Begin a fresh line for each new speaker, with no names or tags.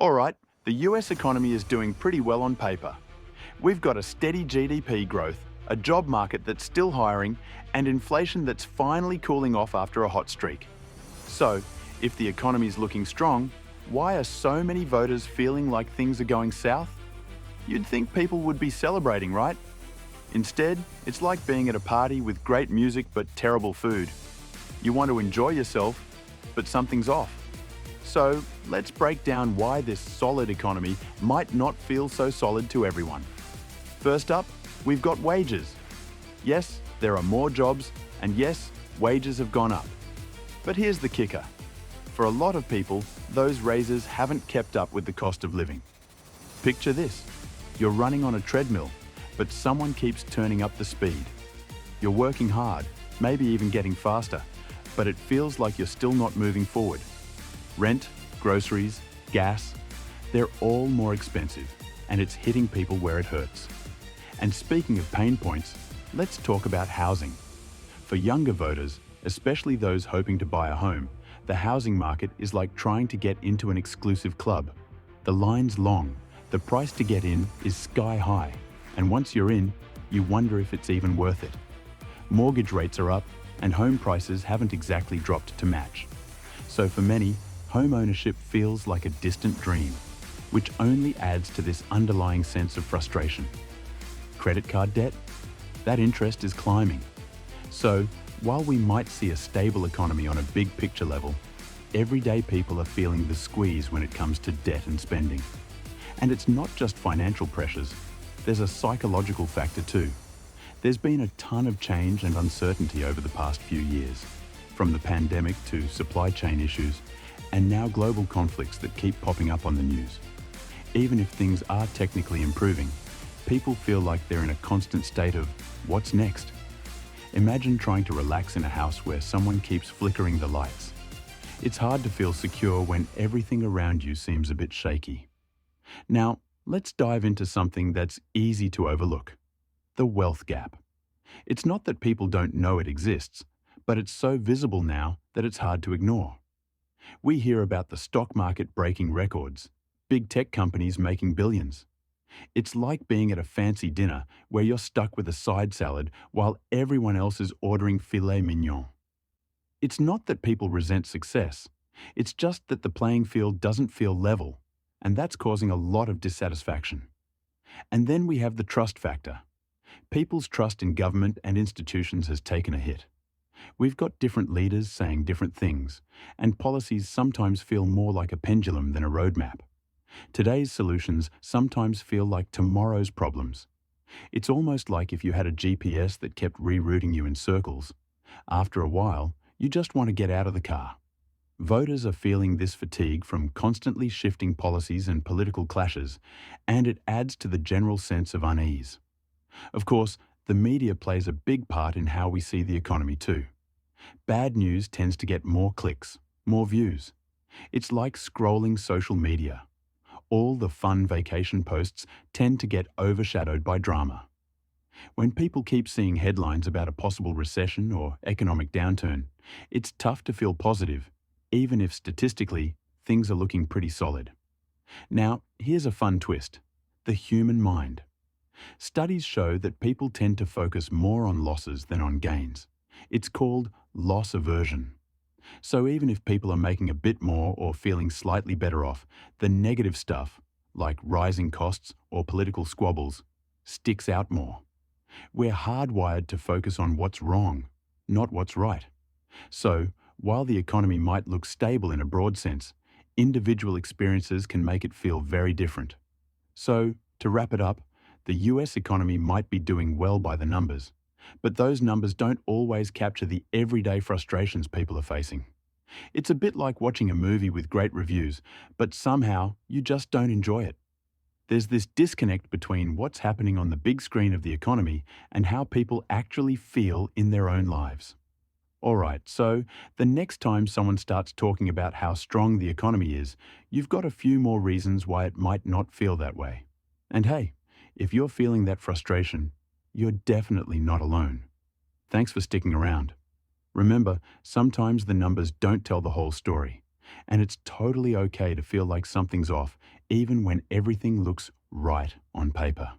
All right, the US economy is doing pretty well on paper. We've got a steady GDP growth, a job market that's still hiring, and inflation that's finally cooling off after a hot streak. So, if the economy's looking strong, why are so many voters feeling like things are going south? You'd think people would be celebrating, right? Instead, it's like being at a party with great music but terrible food. You want to enjoy yourself, but something's off. So, let's break down why this solid economy might not feel so solid to everyone. First up, we've got wages. Yes, there are more jobs, and yes, wages have gone up. But here's the kicker. For a lot of people, those raises haven't kept up with the cost of living. Picture this. You're running on a treadmill, but someone keeps turning up the speed. You're working hard, maybe even getting faster, but it feels like you're still not moving forward. Rent, groceries, gas, they're all more expensive, and it's hitting people where it hurts. And speaking of pain points, let's talk about housing. For younger voters, especially those hoping to buy a home, the housing market is like trying to get into an exclusive club. The line's long, the price to get in is sky high, and once you're in, you wonder if it's even worth it. Mortgage rates are up, and home prices haven't exactly dropped to match. So for many, home ownership feels like a distant dream, which only adds to this underlying sense of frustration. Credit card debt? That interest is climbing. So, while we might see a stable economy on a big picture level, everyday people are feeling the squeeze when it comes to debt and spending. And it's not just financial pressures, there's a psychological factor too. There's been a ton of change and uncertainty over the past few years, from the pandemic to supply chain issues, and now global conflicts that keep popping up on the news. Even if things are technically improving, people feel like they're in a constant state of, what's next? Imagine trying to relax in a house where someone keeps flickering the lights. It's hard to feel secure when everything around you seems a bit shaky. Now, let's dive into something that's easy to overlook: the wealth gap. It's not that people don't know it exists, but it's so visible now that it's hard to ignore. We hear about the stock market breaking records, big tech companies making billions. It's like being at a fancy dinner where you're stuck with a side salad while everyone else is ordering filet mignon. It's not that people resent success, it's just that the playing field doesn't feel level, and that's causing a lot of dissatisfaction. And then we have the trust factor. People's trust in government and institutions has taken a hit. We've got different leaders saying different things, and policies sometimes feel more like a pendulum than a roadmap. Today's solutions sometimes feel like tomorrow's problems. It's almost like if you had a GPS that kept rerouting you in circles. After a while, you just want to get out of the car. Voters are feeling this fatigue from constantly shifting policies and political clashes, and it adds to the general sense of unease. Of course, the media plays a big part in how we see the economy too. Bad news tends to get more clicks, more views. It's like scrolling social media. All the fun vacation posts tend to get overshadowed by drama. When people keep seeing headlines about a possible recession or economic downturn, it's tough to feel positive, even if statistically things are looking pretty solid. Now, here's a fun twist: the human mind. Studies show that people tend to focus more on losses than on gains. It's called loss aversion. So even if people are making a bit more or feeling slightly better off, the negative stuff, like rising costs or political squabbles, sticks out more. We're hardwired to focus on what's wrong, not what's right. So, while the economy might look stable in a broad sense, individual experiences can make it feel very different. So, to wrap it up, the US economy might be doing well by the numbers, but those numbers don't always capture the everyday frustrations people are facing. It's a bit like watching a movie with great reviews, but somehow you just don't enjoy it. There's this disconnect between what's happening on the big screen of the economy and how people actually feel in their own lives. Alright, so the next time someone starts talking about how strong the economy is, you've got a few more reasons why it might not feel that way. And hey, if you're feeling that frustration, you're definitely not alone. Thanks for sticking around. Remember, sometimes the numbers don't tell the whole story, And it's totally okay to feel like something's off, even when everything looks right on paper.